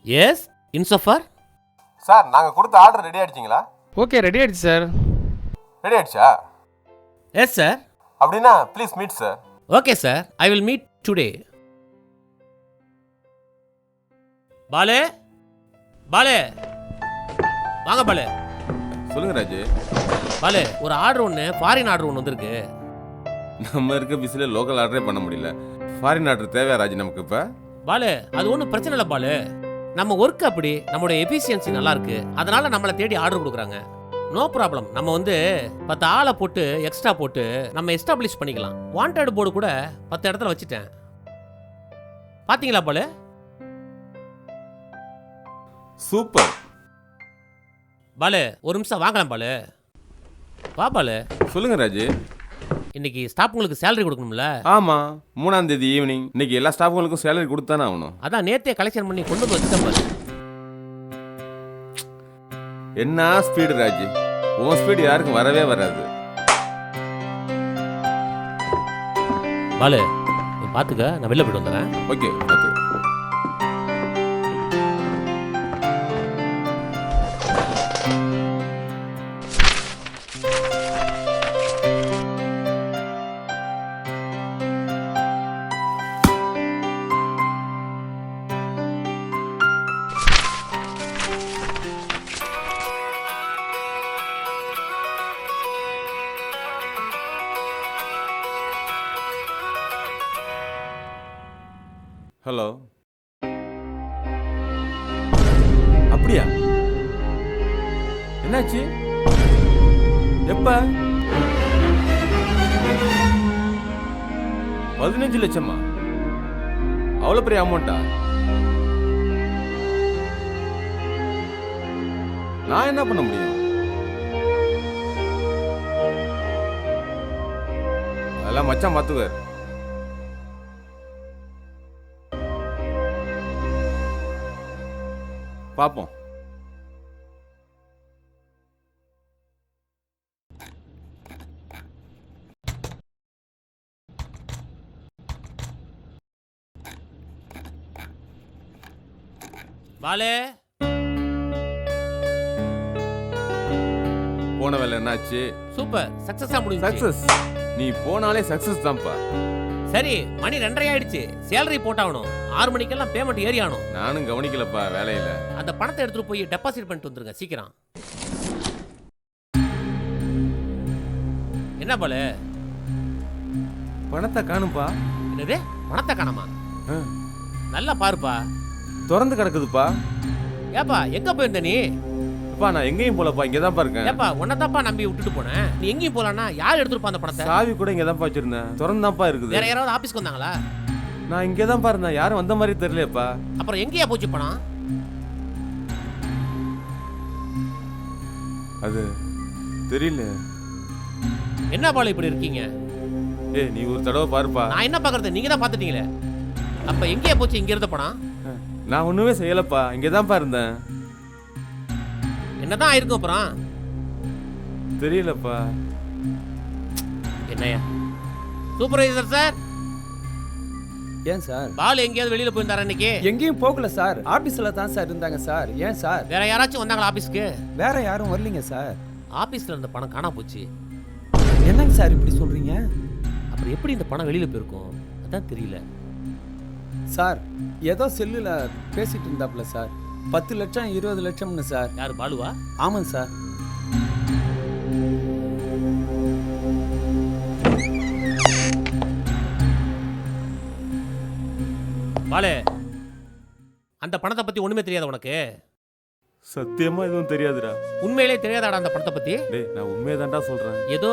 S இன்சஃபர். Sir நாங்கள் கொடுத்த order ready ஆயிடுச்சிங்களா? ஓகே, ரெடி ஆயிடுச்சு சார். ரெடி ஆயிடுச்சா? Yes sir. அப்படின்னா please meet sir. Okay sir, I will meet today. பாலே, பாலே, வாங்க பாலே. சொல்லுங்க ராஜு. பாலே, ஒரு ஆர்டர் ஒன்று, ஃபாரின் ஆர்டர் ஒன்று வந்திருக்கு. நம்ம இருக்க பிஸியில் லோக்கல் ஆர்டரே பண்ண முடியல. ஃபாரின் ஆர்டர் தேவையா ராஜு நமக்கு இப்போ? பாலே, அது ஒன்றும் பிரச்சனை இல்லை பாலே. நம்ம ஒர்க் அப்படி, நம்மளுடைய எஃபிஷியன்சி நல்லா இருக்கு, அதனால நம்மளை தேடி ஆர்டர் கொடுக்குறாங்க. No problem. நம்ம 10 ஆளை போட்டு எக்ஸ்ட்ரா போட்டு நம்ம எஸ்டாப்ளிஷ் பண்ணிக்கலாம். வாண்டட் போர்டு கூட 10 இடத்துல வச்சுட்டேன். பாத்தீங்களா பாலே? சூப்பர். பாலே, ஒரு நிமிஷம் வாங்கலாம் பாலே. வா பாலே. சொல்லுங்க ராஜு. இன்னைக்கு ஸ்டாஃப்ங்களுக்கு சேலரி கொடுக்கணும்ல? ஆமாம், 3ஆம் தேதி ஈவினிங். இன்னைக்கு எல்லா ஸ்டாஃப்களுக்கும் சேலரி கொடுத்தானே ஆகணும். அதான் நேத்தே கலெக்ஷன் பண்ணி கொண்டு வந்து வச்சுட்டேன் பாரு. என்ன ஸ்பீடு ராஜு, உன் ஸ்பீடு யாருக்கும் வரவே வராது. பாலு, நீ பாத்துக்க, நான் வெளில போயிட்டு வந்துடுறேன். ஓகே பார்த்து. ஹலோ. அப்படியா? என்னாச்சு? எப்ப? 15 லட்சமா? அவ்வளோ பெரிய அமௌண்ட்டா? நான் என்ன பண்ண முடியும்? அதெல்லாம் மச்சான் பார்த்துவார். பார்ப்போம். பாலே, போன வேலை என்னாச்சு? சூப்பர், சக்சஸா முடிஞ்சு. சக்சஸ்? நீ போனாலே சக்சஸ் தான்ப்பா. சரி, மணி 2:30 ஆயிடுச்சு. சேலரி போட்டாகணும். 6 மணிக்கெல்லாம் பேமெண்ட் ஏறி ஆகணும். நானும் கவனிக்கலப்பா வேலையில. அந்த பணத்தை எடுத்துட்டு போய் டெபாசிட் பண்ணிட்டு வந்துருங்க சீக்கிரம். என்ன பாலே? பணத்தை காணும்பா. என்னது, பணத்தை காணாமா? நல்லா பாருப்பா. திறந்து கிடக்குதுப்பா. ஏப்பா, எங்க போயிருந்த நீ? அப்பா நான் எங்கேயும் போலப்பா, இங்கே தான் இருக்கேன். ஏப்பா, உன்னதாப்பா நம்பி விட்டுட்டு போனேன். நீ எங்கேயும் போலானா? யார் எடுத்துட்டு அந்த பணத்தை? சாவி கூட இங்கே தான் வச்சிருந்தேன். திறந்தாப்பா இருக்குது. வேற யாராவது ஆபீஸ்க்கு வந்தாங்களா? நான் இங்கே தான் இருந்தேன். யாரும் வந்த மாதிரி தெரியலையப்பா. அப்புறம் எங்கேயா போச்சு பணம்? அது தெரியல. என்ன பாலு இப்படி இருக்கீங்க? ஏய் நீ ஒரு தடவை பாருப்பா. நான் என்ன பாக்குறது, நீங்க தான் பாத்துட்டீங்களே. அப்ப எங்கேயா போச்சு இங்க இருந்த பணம்? நான் ஒண்ணுமே செய்யலப்பா, இங்கே தான் இருந்தேன். என்னதான் ஆயிருக்கும் அப்புறம்? தெரியலப்பா. என்னையா சூப்பர்வைசர் சார்? ஏன் சார்? பால் எங்கேயாவது வெளியில போயிருந்தாரா இன்னைக்கு? எங்கேயும் போகல சார், ஆபீஸ்ல தான் சார் இருந்தாங்க சார். ஏன் சார்? வேற யாராச்சும் வந்தாங்களா ஆபீஸ்க்கு? வேற யாரும் வரலீங்க சார். ஆபீஸ்ல இருந்த பணம் காணா போச்சு. என்னங்க சார் இப்படி சொல்றீங்க? அப்புறம் எப்படி இந்த பணம் வெளியில போயிருக்கும் அதான் தெரியல சார். ஏதோ செல்லுல பேசிட்டு இருந்தாப்ல சார். 10 லட்சம் 20 லட்சம்னு சார். யாரு, பாலுவா? ஆமாங்க சார். பாலே, அந்த பணத்தை பத்தி ஒண்ணுமே தெரியாது உனக்கு? சத்தியமா எதுவும் தெரியாதுடா. உண்மையிலே தெரியாதாடா அந்த பணத்தை பத்தி? டேய் நான் உண்மையை தான்டா சொல்றேன். ஏதோ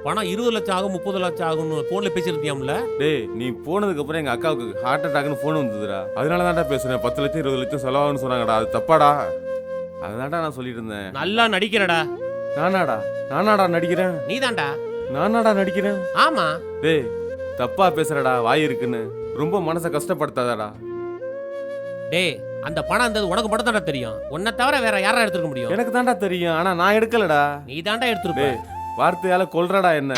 பணம் 20 லட்சம் ஆகும் 30 லட்சம் ஆகும்னு போன்ல பேசிருந்தியாம்ல? டேய் நீ போனதுக்கு அப்புறம் எங்க அக்காவுக்கு ஹார்ட் அட்டாக்னு போன் வந்ததுடா. அதனால தான்டா பேசுறேன். 10 லட்சம் 20 லட்சம் செலவாகுன்னு சொன்னாங்கடா. அது தப்பாடா. அதனால நான் சொல்லிட்டு இருந்தேன். நல்லா நடிக்கிறடா. நானாடா நடிக்கிறேன்? நீதான்டா. நானாடா நடிக்கிறேன்? ஆமா. டேய் தப்பா பேசுறடா, வாய் இருக்குன்னு. ரொம்ப மனசை கஷ்டப்படுத்தாதடா. டேய், அந்த பணம் இருந்தது உனக்கு மட்டும் தான்டா தெரியும். உன்னை தவிர வேற யாரா எடுத்துக்க முடியும்? எனக்கு தான்டா தெரியும், ஆனா நான் எடுக்கலடா. நீ தான்டா எடுத்துருப்ப. வார்த்தையால கொல்றடா என்ன.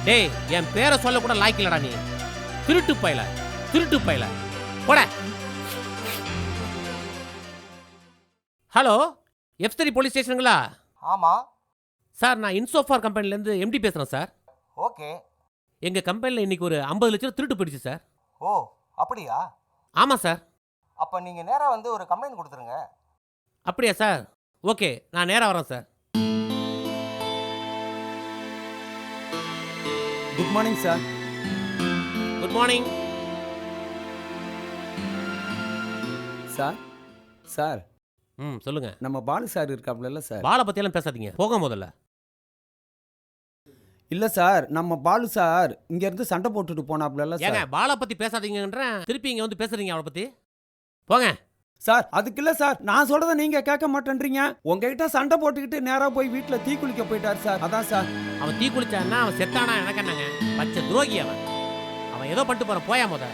டேய் என் பேரை சொல்ல கூட லாய்க்கலடா நீ. திருட்டு பயல போட. ஹலோ, F3 போலீஸ் ஸ்டேஷனுங்களா? ஆமாம். சார், நான் இன்சோஃபார் கம்பெனிலேருந்து எம்டி பேசுகிறேன் சார். ஓகே. எங்கள் கம்பெனியில் இன்றைக்கி ஒரு 50 லட்சம் திருட்டு போயிடுச்சு சார். ஓ, அப்படியா? ஆமாம் சார். அப்போ நீங்கள் நேராக வந்து ஒரு கம்ப்ளைண்ட் கொடுத்துருங்க. அப்படியா சார்? ஓகே, நான் நேராக வரேன் sir. Good morning sir. Good morning sir. Sir, சொல்லுங்க. நம்ம பாலு சார் இருக்காப்ல சார். பாலை பற்றியெல்லாம் பேசாதீங்க, போக முதல்ல. இல்லை சார், நம்ம பாலு சார் இங்கேருந்து சண்டை போட்டுட்டு போனாப்ல ஏங்க, சார். பாலை பற்றி பேசாதீங்கன்றேன், திருப்பி இங்கே வந்து பேசுறீங்க அவளை பற்றி. போங்க சார். அதுக்கு இல்லை சார், நான் சொல்கிறத நீங்கள் கேட்க மாட்டேன்றீங்க. உங்ககிட்ட சண்டை போட்டுக்கிட்டு நேராக போய் வீட்டில் தீ குளிக்க போயிட்டார் சார். அதான் சார். அவன் தீ குளிச்சான்னா அவன் செத்தானா எனக்கு என்னங்க? பச்சை துரோகி அவன். அவன் ஏதோ பண்ணிட்டு போகிறான், போயா முத.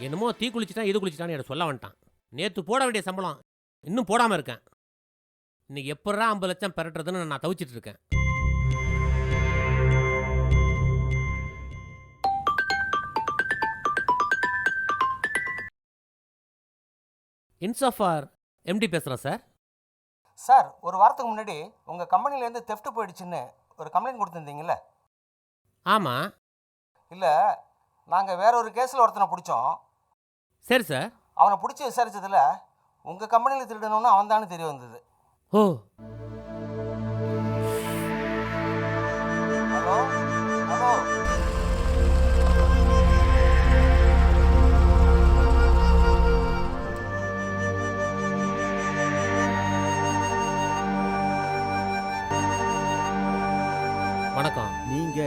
என்னமோ தீ குளிச்சுட்டான் இது குளிச்சுட்டான்னு எனக்கு சொல்ல வந்துட்டான். நேற்று போட வேண்டிய சம்பளம் இன்னும் போடாமல் இருக்கேன். இன்னைக்கு எப்படா 50 லட்சம் பெறட்டுறதுன்னு நான் தவிச்சிட்டு இருக்கேன். இன்சாஃபார் எம்டி பேசுகிறேன் சார். சார், ஒரு வாரத்துக்கு முன்னாடி உங்கள் கம்பெனிலேருந்து தெஃப்ட் போயிடுச்சுன்னு ஒரு கம்ப்ளைண்ட் கொடுத்துருந்தீங்கல்ல? ஆமாம். இல்லை, நாங்கள் வேற ஒரு கேஸில் ஒருத்தனை பிடிச்சோம். சரி சார். அவனை பிடிச்சி விசாரிச்சதில் உங்கள் கம்பெனியில் திருடணும்னு அவன் தானே தெரிய வந்தது. ஓ, ஹலோ ஹலோ. வணக்கம். நீங்க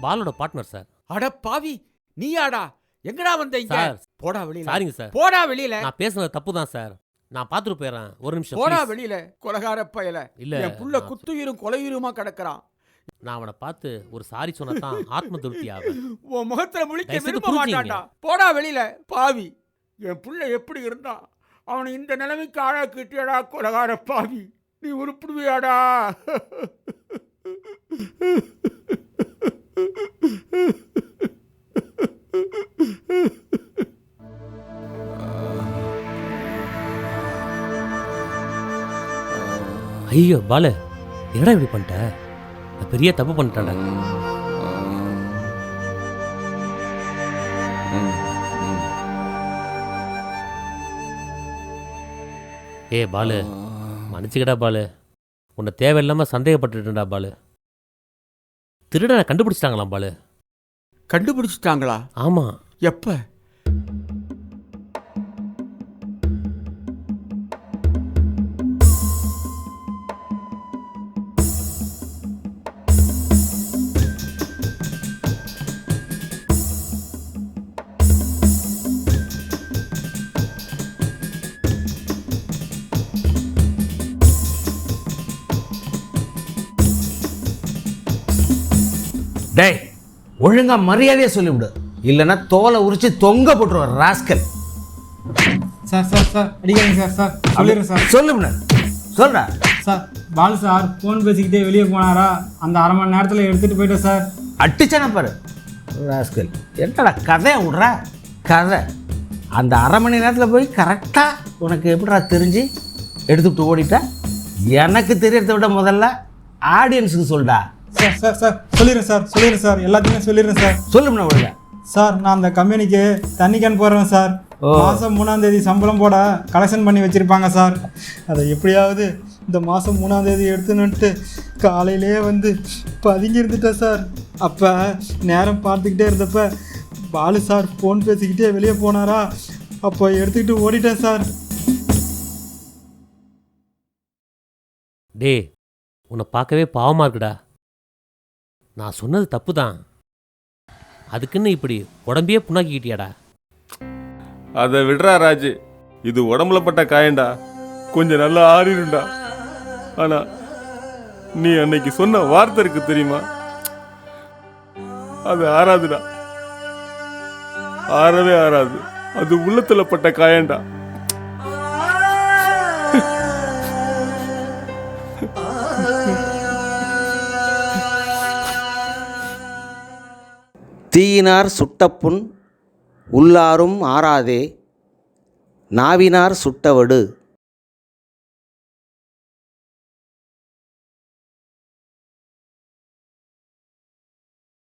பாலோட பார்ட்னர் சார். அட பாவி, நீயாடா? எங்கடா வந்த இங்க? சார், போடா வெளியில. சாரிங்க சார். போடா வெளியில. நான் பேசுனது தப்பு தான் சார். நான் பார்த்துட்டு போயிடுறேன், ஒரு நிமிஷம் போடா please. வெளியில. கொலகார பயல. இல்ல, என் புள்ள குத்துயிரும் கொலையுருமா கிடக்குறான். நான் அவனை பார்த்து ஒரு சாரி சொன்னதான் ஆத்ம திருப்தி ஆகும். உன் முகத்துல முழிக்க தயவு செய்து விரும்ப புரிஞ்சுங்க. மாட்டான்டா. போடா வெளியில பாவி. என் புள்ள எப்படி இருந்தான்? அவனை இந்த நிலைமைக்கு ஆளாக்கிட்டியடா கொலகார பாவி. நீ உருப்பிடுவியாடா? ஐயோ பாலு, என்னடா இப்படி பண்ணிட்ட? நான் பெரிய தப்பு பண்ணிட்டேன்டா. ஏ பாலு, மன்னிச்சுக்கடா பாலு. உன்னை தேவையில்லாமல் சந்தேகப்பட்டுட்டேன்டா பாலு. திருடனை கண்டுபிடிச்சிட்டாங்களாம் பாலு. கண்டுபிடிச்சிட்டாங்களா? ஆமாம். எப்ப? டேய், ஒழுங்கா மரியாதையை சொல்லிவிடு, இல்லைன்னா தோலை உரிச்சு தொங்க போட்டுருவார் ராஸ்கல். சார் சார் சார் அடிக்காதீங்க சார். சார் சொல்லிடுறேன் சார். சொல்லுண்ண சொல்ற. சார், பாலு சார் ஃபோன் பேசிக்கிட்டே வெளியே போனாரா? அந்த அரை மணி நேரத்தில் எடுத்துகிட்டு போயிட்டேன் சார். அட்டிச்சான பாரு ராஸ்கல். என்னடா கதையை விட்ற கதை? அந்த அரை மணி நேரத்தில் போய் கரெக்டாக உனக்கு எப்படிடா தெரிஞ்சு எடுத்துக்கிட்டு ஓடிட்ட? எனக்கு தெரியறத விட முதல்ல ஆடியன்ஸுக்கு சொல்டா. சார் சார் சார் சொல்லிடுறேன் சார். எல்லாத்தையுமே சொல்லிடுறேன் சார். சொல்லுண்ண ஒழுங்கா. சார், நான் அந்த கம்பெனிக்கு தண்ணி கேன் போடுறேன் சார். மாதம் 3ஆம் தேதி சம்பளம் போட கலெக்ஷன் பண்ணி வச்சுருப்பாங்க சார். அதை எப்படியாவது இந்த மாதம் 3ஆம் தேதி எடுத்துன்னுட்டு காலையிலே வந்து பதுங்கி இருந்துட்டேன் சார். அப்போ நேரம் பார்த்துக்கிட்டே இருந்தப்ப பாலு சார் ஃபோன் பேசிக்கிட்டே வெளியே போனாரா? அப்போ எடுத்துக்கிட்டு ஓடிட்டேன் சார். டே, உன்னை பார்க்கவே பாவமாக இருக்குடா. நான் சொன்னது தப்பு தான், அதுக்குன்னு இப்படி உடம்பையே புண்ணாக்கிக்கிட்டியாடா. அதை விடுறா ராஜு, இது உடம்புல பட்ட காயண்டா, கொஞ்சம் நல்லா ஆறிடும்டா. ஆனா நீ அன்னைக்கு சொன்ன வார்த்தை இருக்கு தெரியுமா, அது ஆறாதுடா, ஆறவே ஆறாது. அது உள்ளத்துல பட்ட காயண்டா. தீயினார் சுட்டப்புண் உள்ளாரும் ஆறாதே நாவினார் சுட்டவடு